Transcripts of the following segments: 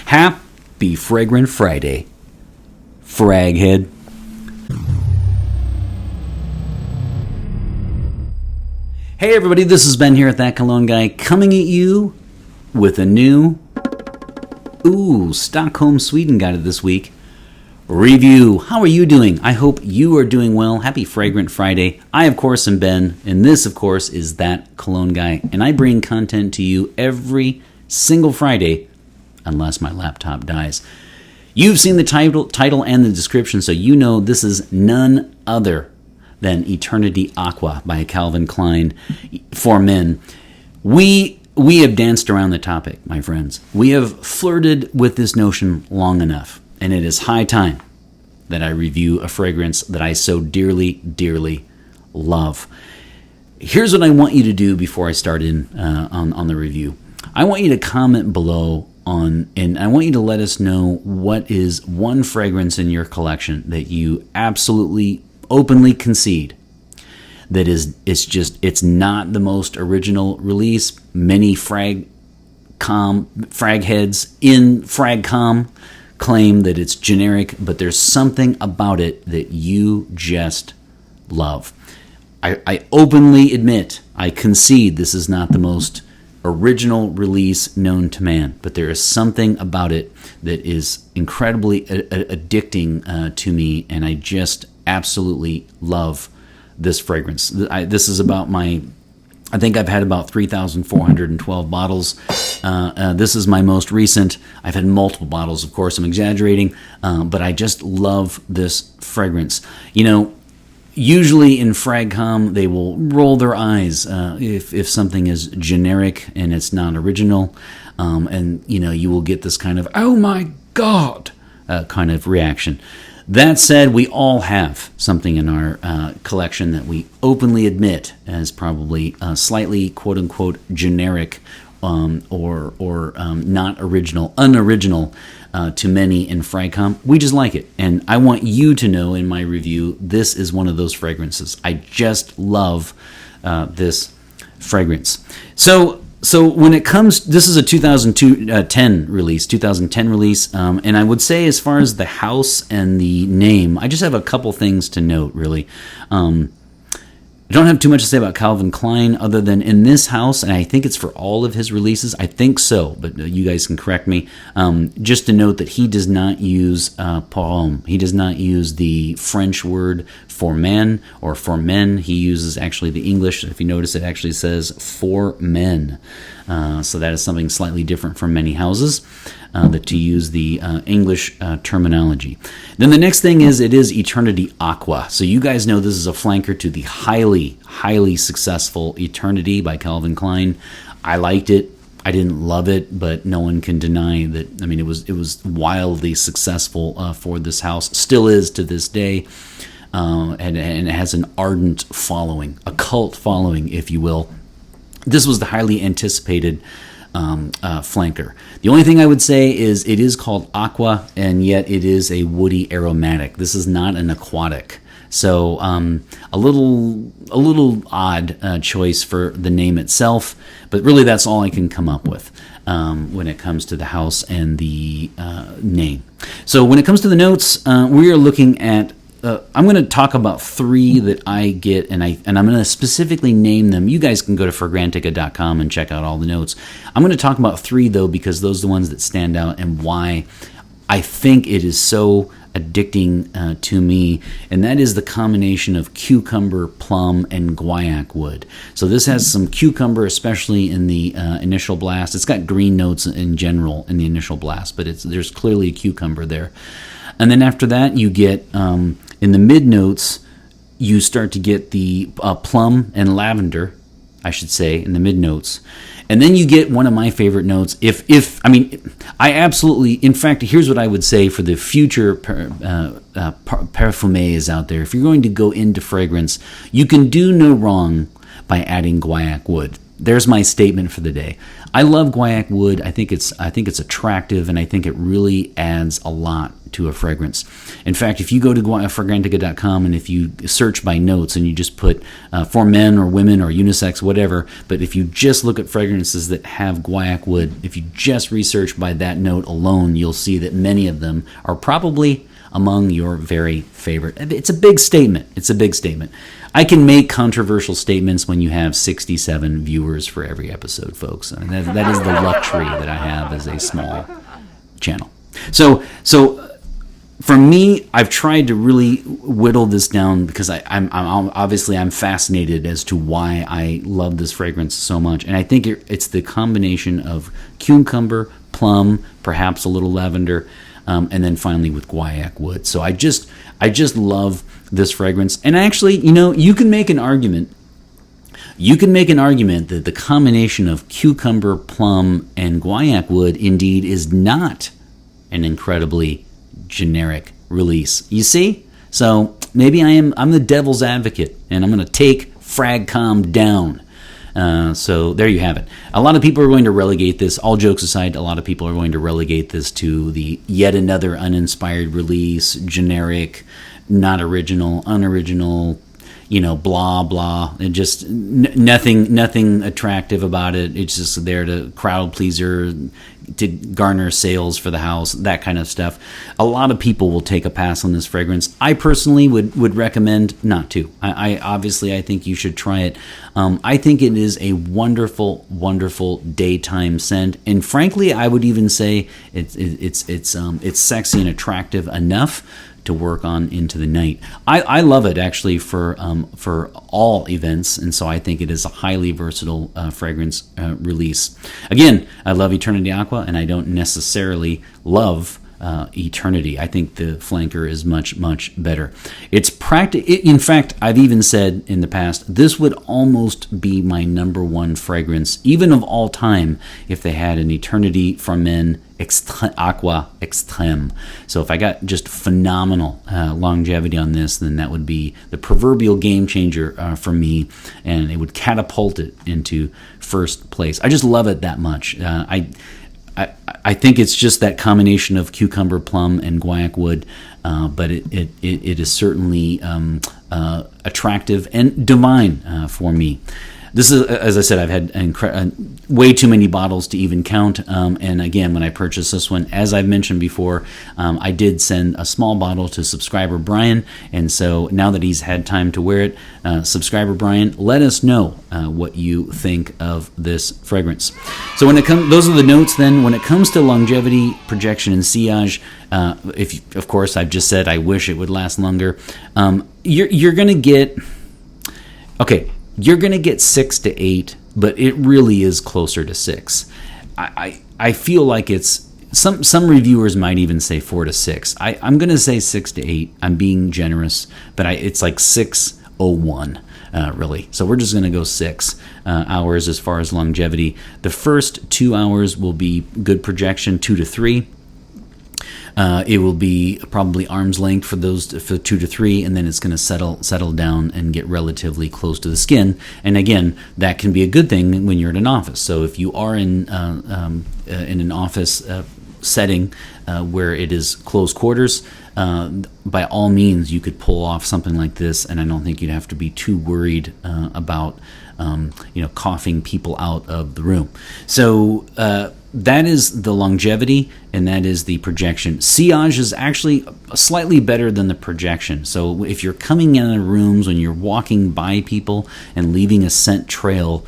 Happy Fragrant Friday, fraghead. Hey everybody, this is Ben here at That Cologne Guy, coming at you with a new Stockholm, Sweden guided this week review. How are you doing? I hope you are doing well. Happy Fragrant Friday. I, of course, am Ben, and this, of course, is That Cologne Guy, and I bring content to you every single Friday, unless my laptop dies. You've seen the title and the description, so you know this is none other than Eternity Aqua by Calvin Klein for men. We have danced around the topic, my friends. We have flirted with this notion long enough. And it is high time that I review a fragrance that I so dearly, dearly love. Here's what I want you to do before I start in on the review. I want you to comment below and I want you to let us know what is one fragrance in your collection that you absolutely openly concede that it's not the most original release. Many frag heads in Fragcom claim that it's generic, but there's something about it that you just love. I openly admit, I concede this is not the most original release known to man, but there is something about it that is incredibly addicting to me, and I just absolutely love this fragrance. This is about I think I've had about 3,412 bottles. This is my most recent. I've had multiple bottles, of course, I'm exaggerating, but I just love this fragrance. You know, usually in Fragcom, they will roll their eyes if something is generic and it's not original, and, you know, you will get this kind of, oh my God, kind of reaction. That said, we all have something in our collection that we openly admit as probably slightly quote-unquote generic or not unoriginal to many in Fragcom. We just like it. And I want you to know in my review, this is one of those fragrances. I just love this fragrance. So when it comes, this is a 2010 release, and I would say as far as the house and the name, I just have a couple things to note, really. I don't have too much to say about Calvin Klein other than in this house, and I think it's for all of his releases. I think so, but you guys can correct me. Just to note that he does not use plum. He does not use the French word for man or for men. He uses actually the English. If you notice, it actually says for men. So that is something slightly different from many houses, that to use the English terminology. Then the next thing is it is Eternity Aqua. So you guys know this is a flanker to the highly, highly successful Eternity by Calvin Klein. I liked it. I didn't love it, but no one can deny that. I mean, it was wildly successful for this house. Still is to this day. And it has an ardent following, a cult following, if you will. This was the highly anticipated flanker. The only thing I would say is it is called Aqua, and yet it is a woody aromatic. This is not an aquatic. So a little odd choice for the name itself, but really that's all I can come up with when it comes to the house and the name. So when it comes to the notes, we are looking at I'm going to talk about three that I get, and I'm going to specifically name them. You guys can go to fragrantica.com and check out all the notes. I'm going to talk about three, though, because those are the ones that stand out and why I think it is so addicting to me, and that is the combination of cucumber, plum, and guaiac wood. So this has some cucumber, especially in the initial blast. It's got green notes in general in the initial blast, but there's clearly a cucumber there. And then after that, you get, in the mid notes, you start to get the plum and lavender, I should say, in the mid notes. And then you get one of my favorite notes. I absolutely, in fact, here's what I would say for the future parfumés out there. If you're going to go into fragrance, you can do no wrong by adding guaiac wood. There's my statement for the day. I love guaiac wood. I think it's attractive, and I think it really adds a lot to a fragrance. In fact, if you go to fragrantica.com and if you search by notes and you just put for men or women or unisex, whatever, but if you just look at fragrances that have guaiac wood, if you just research by that note alone, you'll see that many of them are probably among your very favorite. It's a big statement. I can make controversial statements when you have 67 viewers for every episode, folks. I mean, that is the luxury that I have as a small channel. So for me, I've tried to really whittle this down because I'm obviously fascinated as to why I love this fragrance so much, and I think it's the combination of cucumber, plum, perhaps a little lavender, and then finally with guaiac wood. So I just love this fragrance, and actually, you can make an argument. You can make an argument that the combination of cucumber, plum, and guaiac wood indeed is not an incredibly generic release. You see? So maybe I'm the devil's advocate, and I'm going to take Fragcom down. So there you have it. A lot of people are going to relegate this, all jokes aside, a lot of people are going to relegate this to the yet another uninspired release, generic, not original, unoriginal, blah, blah, and just nothing attractive about it. It's just there to crowd pleaser, to garner sales for the house, that kind of stuff. A lot of people will take a pass on this fragrance. I personally would recommend not to. I think you should try it. I think it is a wonderful, wonderful daytime scent, and frankly, I would even say it's sexy and attractive enough to work on into the night. I love it actually for all events, and so I think it is a highly versatile fragrance release. Again, I love Eternity Aqua, and I don't necessarily love Eternity. I think the flanker is much, much better. It's in fact, I've even said in the past, this would almost be my number one fragrance, even of all time, if they had an Eternity for Men Aqua Extreme. So if I got just phenomenal longevity on this, then that would be the proverbial game changer for me, and it would catapult it into first place. I just love it that much. I think it's just that combination of cucumber, plum, and guaiac wood, but it is certainly attractive and divine for me. This is, as I said, I've had way too many bottles to even count. And again, when I purchased this one, as I've mentioned before, I did send a small bottle to subscriber Brian. And so now that he's had time to wear it, subscriber Brian, let us know what you think of this fragrance. So when it comes, those are the notes. Then when it comes to longevity, projection, and sillage, of course, I've just said I wish it would last longer. You're going to get, okay. You're going to get 6 to 8, but it really is closer to 6. I feel like it's some reviewers might even say 4 to 6. I'm going to say 6 to 8. I'm being generous, but it's like 6:01 really. So we're just going to go 6 hours as far as longevity. The first 2 hours will be good projection, 2 to 3. It will be probably arm's length for 2 to 3, and then it's going to settle down and get relatively close to the skin. And again, that can be a good thing when you're in an office. So if you are in an office setting where it is close quarters, by all means you could pull off something like this, and I don't think you'd have to be too worried about coughing people out of the room. So that is the longevity, and that is the projection. Sillage is actually slightly better than the projection. So if you're coming in the rooms, when you're walking by people and leaving a scent trail,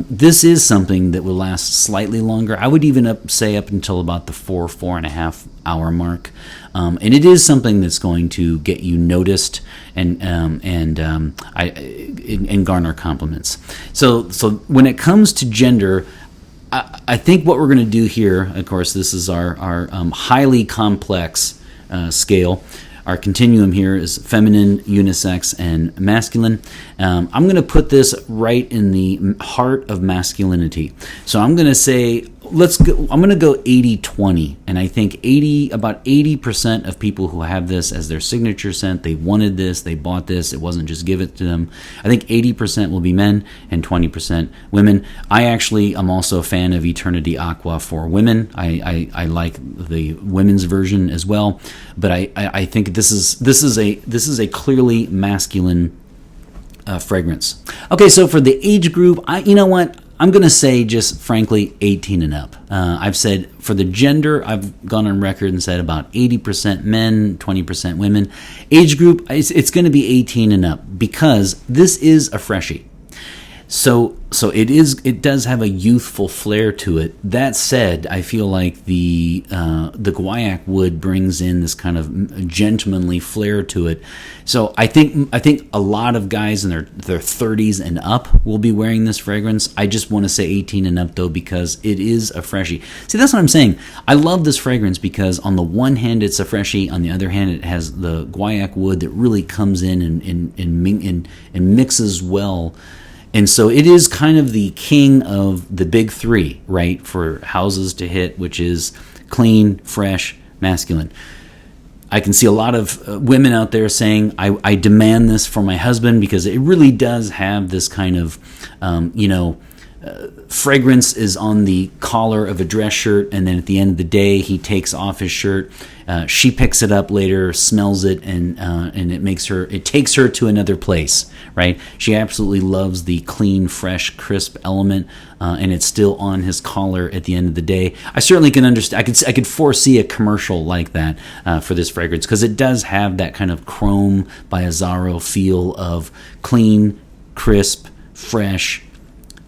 this is something that will last slightly longer. I would even say up until about the 4.5 hour mark. And it is something that's going to get you noticed and garner compliments. So when it comes to gender, I think what we're going to do here, of course, this is our highly complex scale. Our continuum here is feminine, unisex, and masculine. I'm going to put this right in the heart of masculinity. So I'm going to say let's go. I'm going to go 80-20, and I think about 80% of people who have this as their signature scent, they wanted this, they bought this. It wasn't just give it to them. I think 80% will be men and 20% women. I actually am also a fan of Eternity Aqua for women. I like the women's version as well, but I think this is a clearly masculine fragrance. Okay, so for the age group, you know what? I'm going to say just frankly 18 and up. I've said for the gender, I've gone on record and said about 80% men, 20% women. Age group, it's going to be 18 and up because this is a freshie. So it does have a youthful flair to it. That said, I feel like the guaiac wood brings in this kind of gentlemanly flair to it. So I think a lot of guys in their 30s and up will be wearing this fragrance. I just want to say 18 and up though because it is a freshie. See, that's what I'm saying. I love this fragrance because on the one hand it's a freshie, on the other hand it has the guaiac wood that really comes in and mixes well. And so it is kind of the king of the big three, right, for houses to hit, which is clean, fresh, masculine. I can see a lot of women out there saying, I demand this for my husband because it really does have this kind of, fragrance is on the collar of a dress shirt, and then at the end of the day, he takes off his shirt. She picks it up later, smells it, and it takes her to another place, right? She absolutely loves the clean, fresh, crisp element, and it's still on his collar at the end of the day. I certainly can understand. I could foresee a commercial like that for this fragrance because it does have that kind of Chrome by Azzaro feel of clean, crisp, fresh,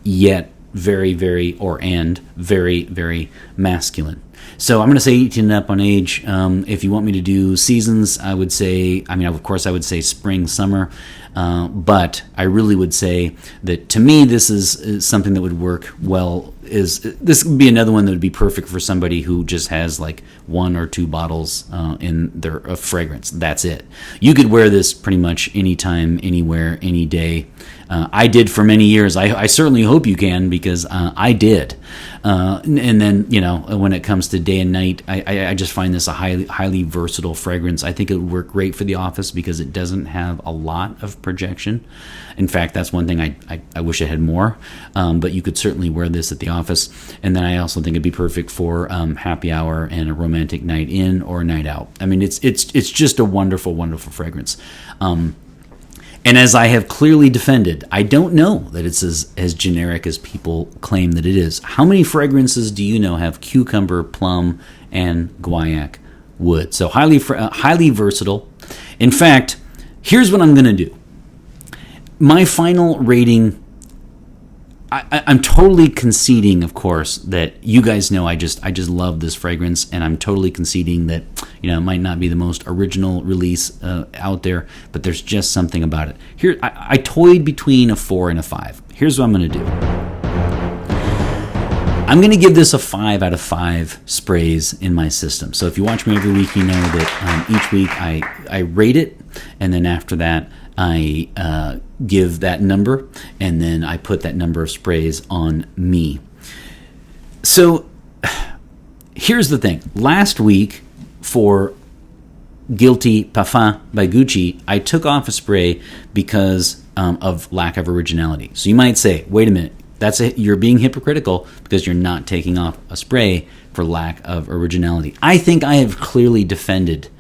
yet very, very, very, very masculine. So I'm going to say 18 and up on age. If you want me to do seasons, I would say, of course, I would say spring, summer. But I really would say that to me, this is something that would work well. This would be another one that would be perfect for somebody who just has like 1 or 2 bottles in their fragrance. That's it. You could wear this pretty much anytime, anywhere, any day. I did for many years. I certainly hope you can because I did. And then, when it comes to day and night, I just find this a highly versatile fragrance. I think it would work great for the office because it doesn't have a lot of projection. In fact, that's one thing I wish it had more. But you could certainly wear this at the office. And then I also think it'd be perfect for happy hour and a romantic night in or night out. I mean, it's just a wonderful, wonderful fragrance. And as I have clearly defended, I don't know that it's as generic as people claim that it is. How many fragrances do you know have cucumber, plum, and guaiac wood? So highly versatile. In fact, here's what I'm going to do. My final rating, I'm totally conceding, of course, that you guys know I just love this fragrance, and I'm totally conceding that it might not be the most original release out there, but there's just something about it. Here, I toyed between a 4 and a 5. Here's what I'm going to do. I'm going to give this a 5 out of 5 sprays in my system. So if you watch me every week, you know that each week I rate it, and then after that I give that number, and then I put that number of sprays on me. So here's the thing. Last week for Guilty Parfum by Gucci, I took off a spray because of lack of originality. So you might say, wait a minute, you're being hypocritical because you're not taking off a spray for lack of originality. I think I have clearly defended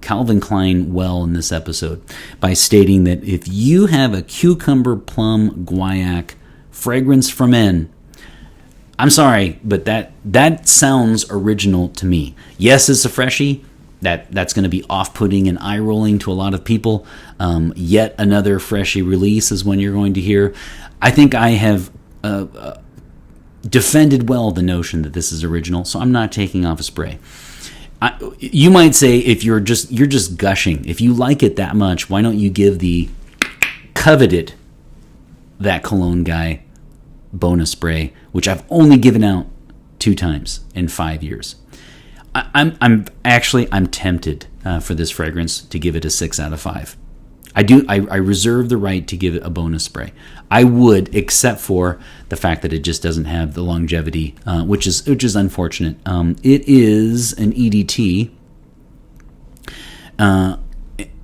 Calvin Klein well in this episode by stating that if you have a cucumber, plum, guaiac fragrance for men, I'm sorry, but that sounds original to me. Yes, it's a freshie. That's going to be off-putting and eye-rolling to a lot of people. Yet another freshie release is when you're going to hear. I think I have defended well the notion that this is original, so I'm not taking off a spray. You might say if you're just gushing, if you like it that much, why don't you give the coveted That Cologne Guy bonus spray, which I've only given out 2 times in 5 years. I'm tempted for this fragrance to give it a 6 out of 5. I reserve the right to give it a bonus spray. I would, except for the fact that it just doesn't have the longevity, which is unfortunate. It is an EDT.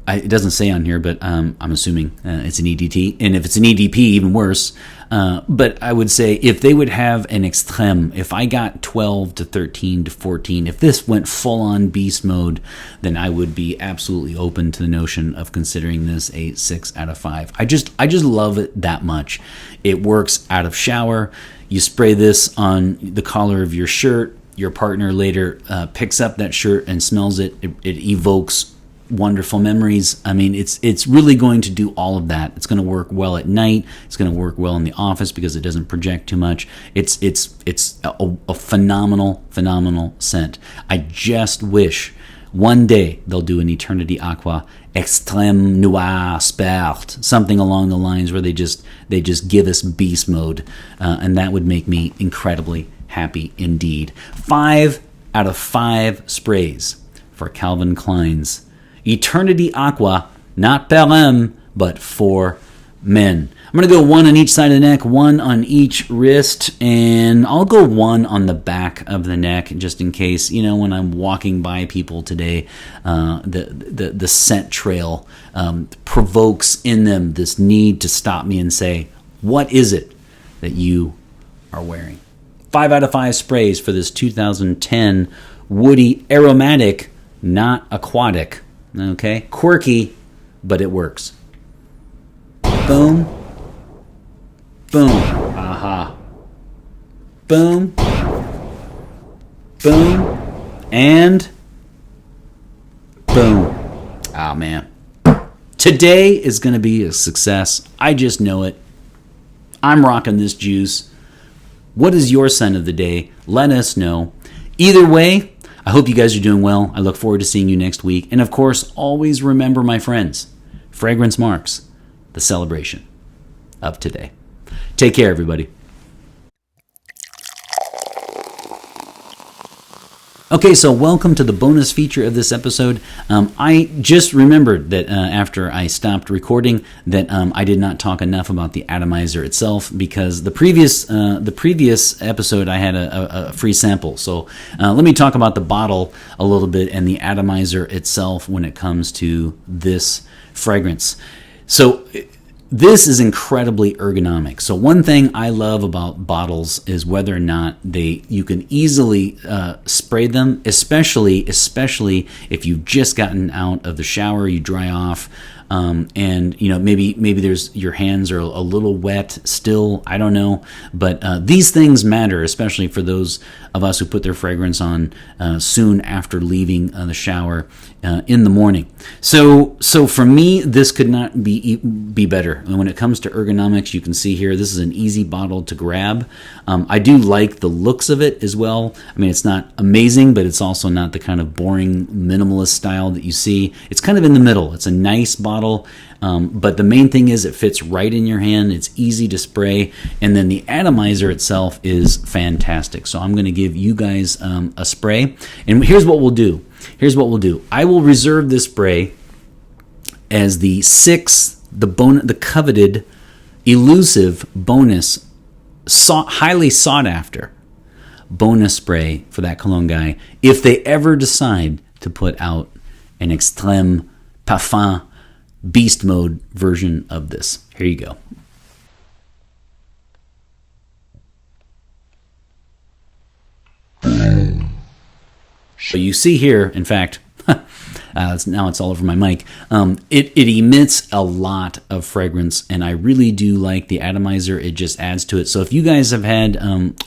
It doesn't say on here, but I'm assuming it's an EDT. And if it's an EDP, even worse. But I would say if they would have an extreme, if I got 12 to 13 to 14, if this went full-on beast mode, then I would be absolutely open to the notion of considering this a 6 out of 5. I just love it that much. It works out of shower. You spray this on the collar of your shirt. Your partner later picks up that shirt and smells it. It evokes wonderful memories. I mean, it's really going to do all of that. It's going to work well at night. It's going to work well in the office because it doesn't project too much. It's a phenomenal scent. I just wish one day they'll do an Eternity Aqua Extrême Noir Spert, something along the lines where they just give us beast mode, and that would make me incredibly happy indeed. 5 out of 5 sprays for Calvin Klein's Eternity Aqua, not plum, but for men. I'm going to go 1 on each side of the neck, 1 on each wrist, and I'll go 1 on the back of the neck just in case, when I'm walking by people today, the scent trail provokes in them this need to stop me and say, what is it that you are wearing? 5 out of 5 sprays for this 2010 woody aromatic, not aquatic. Okay, quirky, but it works. Boom, boom, aha, boom, boom, and boom. Ah, man. Today is going to be a success. I just know it. I'm rocking this juice. What is your scent of the day? Let us know. Either way, I hope you guys are doing well. I look forward to seeing you next week. And of course, always remember, my friends, fragrance marks the celebration of today. Take care, everybody. Okay, so welcome to the bonus feature of this episode. I just remembered that after I stopped recording that I did not talk enough about the atomizer itself, because the previous episode I had a free sample. So let me talk about the bottle a little bit and the atomizer itself when it comes to this fragrance. So this is incredibly ergonomic. So one thing I love about bottles is whether or not you can easily spray them, especially if you've just gotten out of the shower, you dry off, and maybe there's your hands are a little wet still. I don't know, but these things matter, especially for those of us who put their fragrance on soon after leaving the shower in the morning. So for me, this could not be better. And when it comes to ergonomics, you can see here, this is an easy bottle to grab. I do like the looks of it as well. I mean, it's not amazing, but it's also not the kind of boring minimalist style that you see. It's kind of in the middle. It's a nice bottle. But the main thing is it fits right in your hand. It's easy to spray. And then the atomizer itself is fantastic. So I'm going to give you guys a spray. And here's what we'll do. I will reserve this spray as the the coveted, elusive bonus, highly sought after bonus spray for that Cologne guy if they ever decide to put out an extreme parfum beast mode version of this. Here you go. So you see here, in fact, now it's all over my mic. It emits a lot of fragrance, and I really do like the atomizer. It just adds to it. So if you guys have had,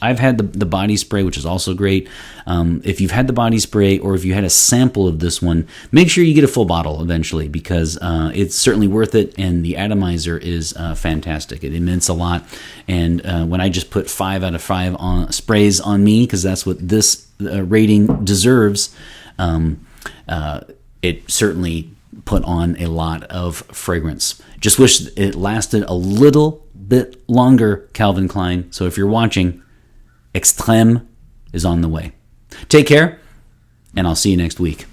I've had the body spray, which is also great. If you've had the body spray, or if you had a sample of this one, make sure you get a full bottle eventually, because it's certainly worth it, and the atomizer is fantastic. It emits a lot, and when I just put 5 out of 5 sprays on me, because that's what this rating deserves, it certainly put on a lot of fragrance. Just wish it lasted a little bit longer, Calvin Klein. So if you're watching, Extreme is on the way. Take care, and I'll see you next week.